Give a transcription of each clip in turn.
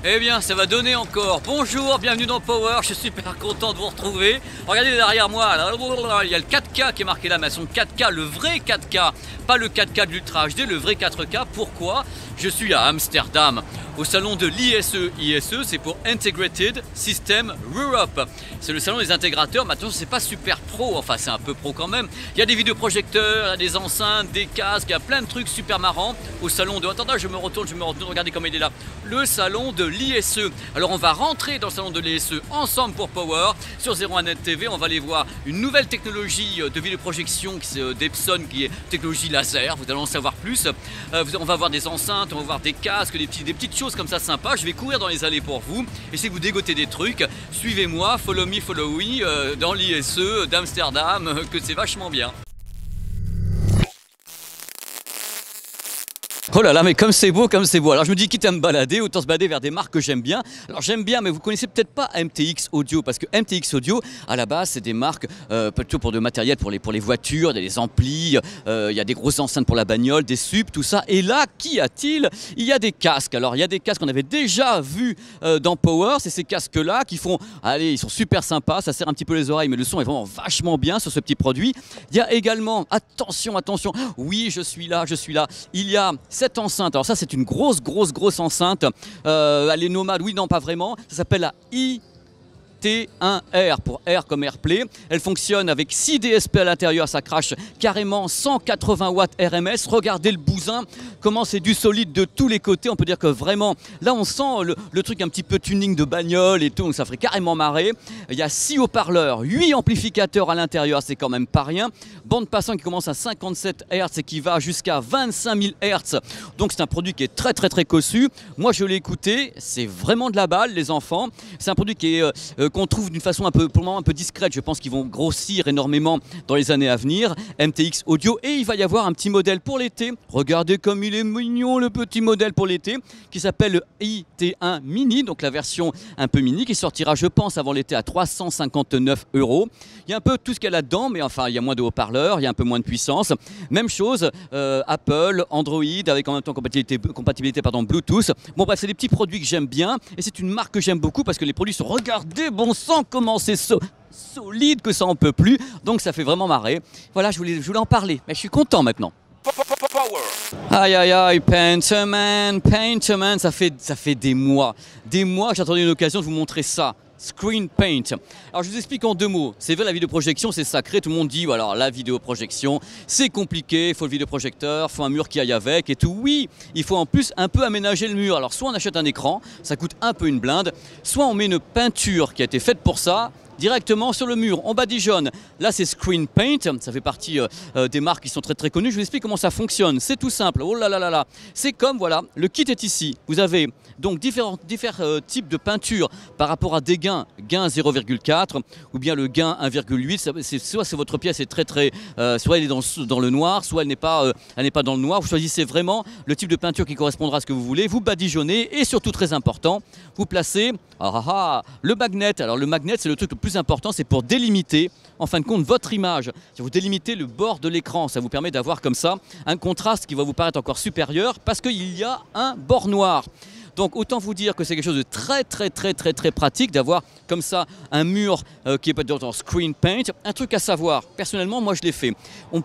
Eh bien, ça va donner encore. Bonjour, bienvenue dans Power, je suis super content de vous retrouver. Regardez derrière moi, là, il y a le 4K qui est marqué là, mais son 4K, le vrai 4K, pas le 4K de l'Ultra HD, le vrai 4K. Pourquoi? Je suis à Amsterdam, au salon de l'ISE. ISE, c'est pour Integrated System Europe. C'est le salon des intégrateurs. Maintenant, c'est pas super pro, enfin, c'est un peu pro quand même. Il y a des vidéoprojecteurs, il y a des enceintes, des casques, il y a plein de trucs super marrants au salon de... Attendez, je me retourne, regardez comme il est là. Le salon de l'ISE. Alors, on va rentrer dans le salon de l'ISE ensemble pour Power. Sur 01net TV, on va aller voir une nouvelle technologie de vidéoprojection d'Epson, qui est technologie laser. Vous allez en savoir plus. On va voir des enceintes, on va voir des casques, des petites choses comme ça sympas. Je vais courir dans les allées pour vous, essayer de vous dégoter des trucs. Suivez-moi, follow me, follow we, dans l'ISE d'Amsterdam, que c'est vachement bien. Oh là là, mais comme c'est beau, comme c'est beau. Alors je me dis, quitte à me balader, autant se balader vers des marques que j'aime bien. Alors j'aime bien, mais vous connaissez peut-être pas MTX Audio, parce que MTX Audio, à la base, c'est des marques plutôt pour de matériel pour les voitures, des amplis, il y a des grosses enceintes pour la bagnole, des subs, tout ça. Et là, qu'y a-t-il? Il y a des casques. Alors il y a des casques qu'on avait déjà vus dans Power, c'est ces casques-là qui font, allez, ils sont super sympas, ça serre un petit peu les oreilles, mais le son est vraiment vachement bien sur ce petit produit. Il y a également, attention, attention, oui, je suis là, il y a cette enceinte, alors ça c'est une grosse enceinte, elle est nomade, oui non pas vraiment, ça s'appelle la IT1R pour Air comme AirPlay. Elle fonctionne avec 6 DSP à l'intérieur, ça crache carrément 180 watts RMS. Regardez le bousin, comment c'est du solide de tous les côtés. On peut dire que vraiment, là on sent le truc un petit peu tuning de bagnole et tout, donc ça ferait carrément marrer. Il y a 6 haut-parleurs, 8 amplificateurs à l'intérieur, c'est quand même pas rien. Bande passante qui commence à 57 Hz et qui va jusqu'à 25 000 Hz. Donc c'est un produit qui est très cossu. Moi je l'ai écouté, c'est vraiment de la balle les enfants. C'est un produit qui est qu'on trouve d'une façon pour le moment un peu discrète. Je pense qu'ils vont grossir énormément dans les années à venir. MTX Audio, et il va y avoir un petit modèle pour l'été. Regardez comme il est mignon, le petit modèle pour l'été, qui s'appelle le IT1 Mini, donc la version un peu mini, qui sortira, je pense, avant l'été à 359 €. Il y a un peu tout ce qu'il y a là-dedans, mais enfin, il y a moins de haut-parleurs, il y a un peu moins de puissance. Même chose, Apple, Android, avec en même temps compatibilité Bluetooth. Bon bref, c'est des petits produits que j'aime bien, et c'est une marque que j'aime beaucoup parce que les produits sont, regardez, bon sang, comment c'est solide que ça en peut plus, donc ça fait vraiment marrer. Voilà, je voulais en parler, mais je suis content maintenant. Aïe aïe aïe, Painterman, ça fait des mois que j'attendais une occasion de vous montrer ça. Screen Paint. Alors je vous explique en 2 mots. C'est vrai, la vidéoprojection c'est sacré, tout le monde dit voilà, la vidéoprojection c'est compliqué, il faut le vidéoprojecteur, il faut un mur qui aille avec et tout. Oui, il faut en plus un peu aménager le mur. Alors soit on achète un écran, ça coûte un peu une blinde, soit on met une peinture qui a été faite pour ça directement sur le mur, on badigeonne. Là c'est Screen Paint, ça fait partie des marques qui sont très connues. Je vous explique comment ça fonctionne, c'est tout simple. Oh là là là là, c'est comme, voilà, le kit est ici. Vous avez donc différents types de peinture par rapport à des gains 0,4 ou bien le gain 1,8. Soit c'est votre pièce est soit elle est dans le noir, soit elle n'est pas dans le noir. Vous choisissez vraiment le type de peinture qui correspondra à ce que vous voulez. Vous badigeonnez et surtout très important, vous placez le magnet. Alors le magnet c'est le truc le plus important, c'est pour délimiter en fin de compte votre image. Si vous délimitez le bord de l'écran, ça vous permet d'avoir comme ça un contraste qui va vous paraître encore supérieur parce qu'il y a un bord noir. Donc autant vous dire que c'est quelque chose de très pratique d'avoir comme ça un mur qui est peut-être en Screen Paint. Un truc à savoir, personnellement moi je l'ai fait.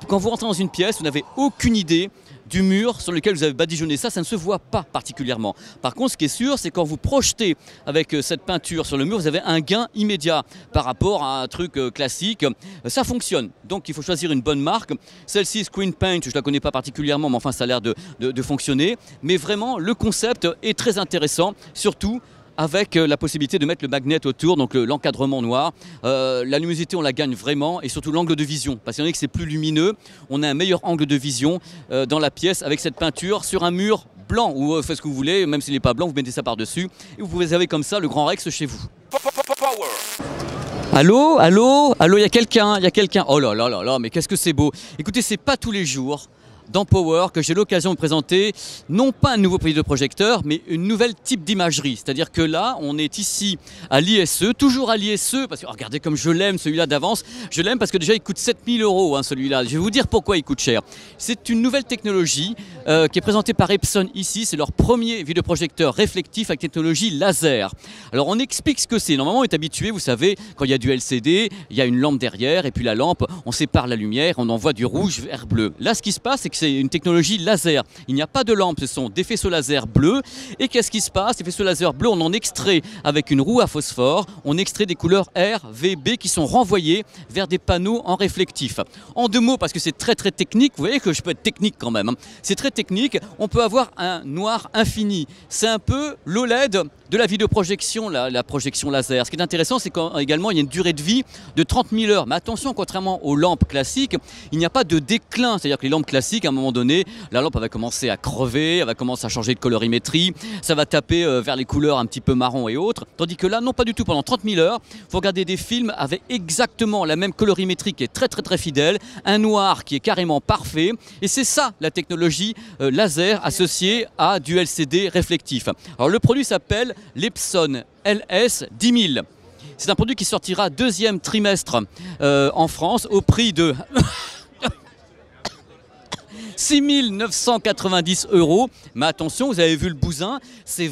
Quand vous rentrez dans une pièce, vous n'avez aucune idée du mur sur lequel vous avez badigeonné ça ne se voit pas particulièrement. Par contre, ce qui est sûr, c'est quand vous projetez avec cette peinture sur le mur, vous avez un gain immédiat par rapport à un truc classique. Ça fonctionne. Donc, il faut choisir une bonne marque. Celle-ci, Screen Paint, je ne la connais pas particulièrement, mais enfin, ça a l'air de fonctionner. Mais vraiment, le concept est très intéressant, surtout avec la possibilité de mettre le magnet autour, donc l'encadrement noir. La luminosité, on la gagne vraiment, et surtout l'angle de vision. Parce qu'il y en a que c'est plus lumineux, on a un meilleur angle de vision dans la pièce avec cette peinture sur un mur blanc, ou faites ce que vous voulez, même s'il n'est pas blanc, vous mettez ça par-dessus, et vous pouvez avoir comme ça le Grand Rex chez vous. Allô, il y a quelqu'un, Oh là là là là, mais qu'est-ce que c'est beau. Écoutez, c'est pas tous les jours dans Power que j'ai l'occasion de présenter non pas un nouveau produit de projecteur, mais une nouvelle type d'imagerie. C'est-à-dire que là, on est ici à l'ISE, toujours à l'ISE, parce que regardez comme je l'aime celui-là d'avance. Je l'aime parce que déjà il coûte 7 000 € celui-là. Je vais vous dire pourquoi il coûte cher. C'est une nouvelle technologie qui est présenté par Epson ici. C'est leur premier vidéoprojecteur réflectif avec technologie laser. Alors on explique ce que c'est. Normalement on est habitué, vous savez, quand il y a du LCD, il y a une lampe derrière et puis la lampe, on sépare la lumière, on envoie du rouge vers bleu. Là ce qui se passe, c'est que c'est une technologie laser. Il n'y a pas de lampe, ce sont des faisceaux laser bleus. Et qu'est-ce qui se passe? Les faisceaux laser bleus, on en extrait avec une roue à phosphore, on extrait des couleurs R, V, B qui sont renvoyées vers des panneaux en réflectif. En deux mots, parce que c'est très très technique, vous voyez que je peux être technique quand même, hein. C'est très technique, on peut avoir un noir infini. C'est un peu l'OLED de la vidéoprojection, la projection laser. Ce qui est intéressant, c'est qu'également il y a une durée de vie de 30 000 heures. Mais attention, contrairement aux lampes classiques, il n'y a pas de déclin. C'est-à-dire que les lampes classiques, à un moment donné, la lampe va commencer à crever, elle va commencer à changer de colorimétrie, ça va taper vers les couleurs un petit peu marron et autres. Tandis que là, non, pas du tout. Pendant 30 000 heures, il faut regarder des films avec exactement la même colorimétrie qui est très très très fidèle, un noir qui est carrément parfait. Et c'est ça la technologie laser associée à du LCD réflectif. Alors le produit s'appelle l'Epson LS 10 000. C'est un produit qui sortira deuxième trimestre en France au prix de 6 990 €. Mais attention, vous avez vu le bousin, c'est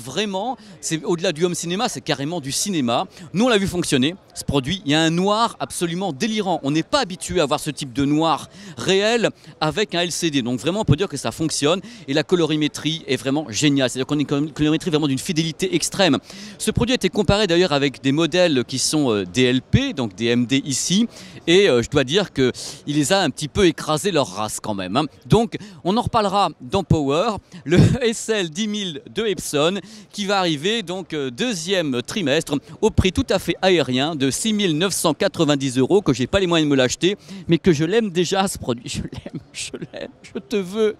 au-delà du home cinéma, c'est carrément du cinéma. Nous, on l'a vu fonctionner, ce produit. Il y a un noir absolument délirant. On n'est pas habitué à voir ce type de noir réel avec un LCD. Donc vraiment, on peut dire que ça fonctionne. Et la colorimétrie est vraiment géniale. C'est-à-dire qu'on a une colorimétrie vraiment d'une fidélité extrême. Ce produit a été comparé d'ailleurs avec des modèles qui sont DLP, donc des MD ici. Et je dois dire qu'il les a un petit peu écrasés leur race quand même, hein. Donc, on en reparlera dans Power, le SL 10 000 de Epson qui va arriver donc deuxième trimestre au prix tout à fait aérien de 6 990 € que j'ai pas les moyens de me l'acheter mais que je l'aime déjà ce produit. Je l'aime, je te veux.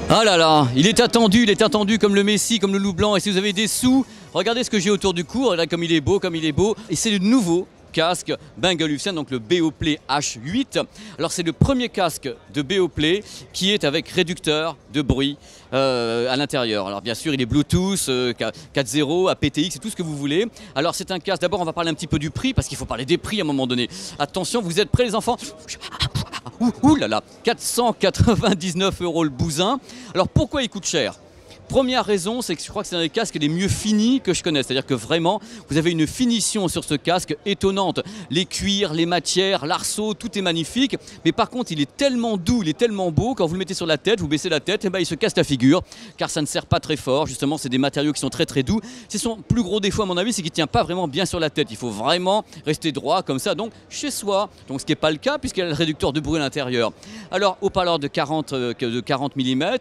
Ah là là, il est attendu comme le Messi, comme le loup blanc. Et si vous avez des sous, regardez ce que j'ai autour du cou, regardez comme il est beau. Et c'est le nouveau casque Bang & Olufsen, donc le BeoPlay H8. Alors c'est le premier casque de BeoPlay qui est avec réducteur de bruit à l'intérieur. Alors bien sûr il est Bluetooth 4.0, aptX, c'est tout ce que vous voulez. Alors c'est un casque, d'abord on va parler un petit peu du prix parce qu'il faut parler des prix à un moment donné. Attention, vous êtes prêts les enfants? Ouh là là, 499 € le bousin. Alors pourquoi il coûte cher? Première raison, c'est que je crois que c'est un des casques les mieux finis que je connaisse. C'est-à-dire que vraiment, vous avez une finition sur ce casque étonnante. Les cuirs, les matières, l'arceau, tout est magnifique. Mais par contre, il est tellement doux, il est tellement beau. Quand vous le mettez sur la tête, vous baissez la tête, et ben, il se casse la figure. Car ça ne serre pas très fort. Justement, c'est des matériaux qui sont très très doux. C'est son plus gros défaut à mon avis, c'est qu'il ne tient pas vraiment bien sur la tête. Il faut vraiment rester droit comme ça, donc chez soi. Donc ce qui n'est pas le cas puisqu'il y a le réducteur de bruit à l'intérieur. Alors, haut-parleur de 40 mm,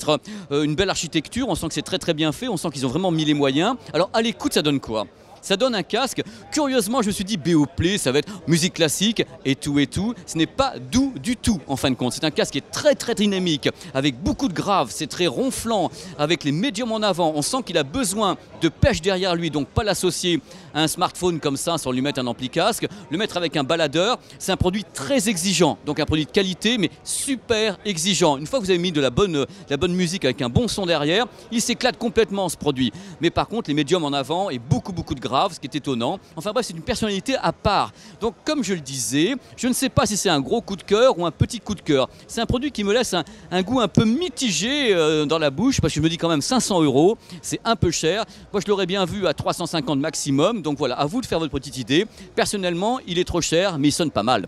une belle architecture. On sent que c'est très très bien fait, on sent qu'ils ont vraiment mis les moyens. Alors à l'écoute, ça donne quoi? Ça donne un casque. Curieusement, je me suis dit BeoPlay, ça va être musique classique et tout et tout. Ce n'est pas doux du tout en fin de compte. C'est un casque qui est très très dynamique, avec beaucoup de graves, c'est très ronflant, avec les médiums en avant. On sent qu'il a besoin de pêche derrière lui, donc pas l'associer à un smartphone comme ça sans lui mettre un ampli casque. Le mettre avec un baladeur, c'est un produit très exigeant, donc un produit de qualité mais super exigeant. Une fois que vous avez mis de la bonne musique avec un bon son derrière, il s'éclate complètement ce produit. Mais par contre, les médiums en avant et beaucoup de graves, ce qui est étonnant. Enfin bref, c'est une personnalité à part. Donc comme je le disais, je ne sais pas si c'est un gros coup de cœur ou un petit coup de cœur. C'est un produit qui me laisse un goût un peu mitigé dans la bouche parce que je me dis quand même 500 €, c'est un peu cher. Moi, je l'aurais bien vu à 350 maximum. Donc voilà, à vous de faire votre petite idée. Personnellement, il est trop cher, mais il sonne pas mal.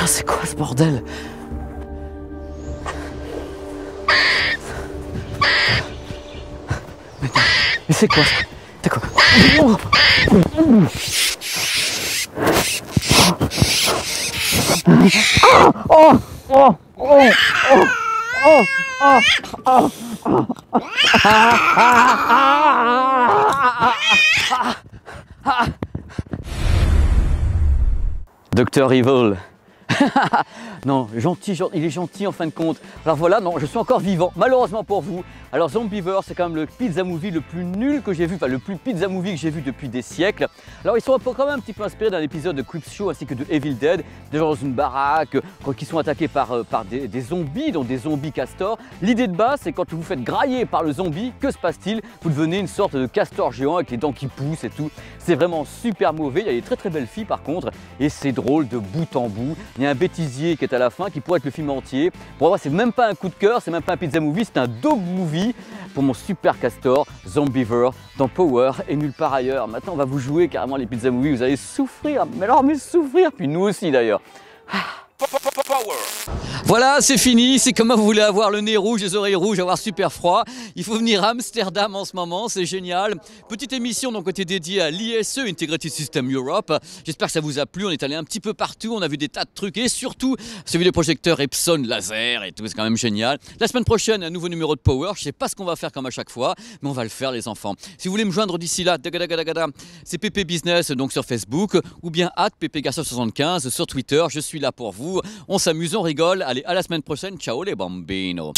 C'est quoi ce bordel? Mais c'est quoi ça? C'est quoi? Dr Evil. Non, gentil, il est gentil en fin de compte. Alors voilà, non, je suis encore vivant, malheureusement pour vous. Alors Zombievers, c'est quand même le pizza movie le plus nul que j'ai vu, enfin le plus pizza movie que j'ai vu depuis des siècles. Alors ils sont quand même un petit peu inspirés d'un épisode de Creepshow ainsi que de Evil Dead, des gens dans une baraque, qui sont attaqués par des zombies, donc des zombies castors. L'idée de base, c'est quand vous faites grailler par le zombie, que se passe-t-il? Vous devenez une sorte de castor géant avec les dents qui poussent et tout. C'est vraiment super mauvais, il y a des très belles filles par contre, et c'est drôle de bout en bout. Il y a un bêtisier qui est à la fin, qui pourrait être le film entier. Pour moi, c'est même pas un coup de cœur, c'est même pas un pizza movie, c'est un dog movie pour mon super castor Zombiever dans Power et nulle part ailleurs. Maintenant, on va vous jouer carrément les pizza movies, vous allez souffrir, mais souffrir, puis nous aussi d'ailleurs. Voilà, c'est fini, c'est comment vous voulez avoir le nez rouge, les oreilles rouges, avoir super froid. Il faut venir à Amsterdam en ce moment, c'est génial. Petite émission donc côté dédiée à l'ISE, Integrated System Europe. J'espère que ça vous a plu, on est allé un petit peu partout, on a vu des tas de trucs et surtout celui des projecteurs Epson laser et tout, c'est quand même génial. La semaine prochaine, un nouveau numéro de Power, je sais pas ce qu'on va faire comme à chaque fois, mais on va le faire les enfants. Si vous voulez me joindre d'ici là, c'est PP Business donc sur Facebook ou bien @ppgarçon75 sur Twitter, je suis là pour vous. On s'amuse, on rigole. Allez, à la semaine prochaine. Ciao les bambinos.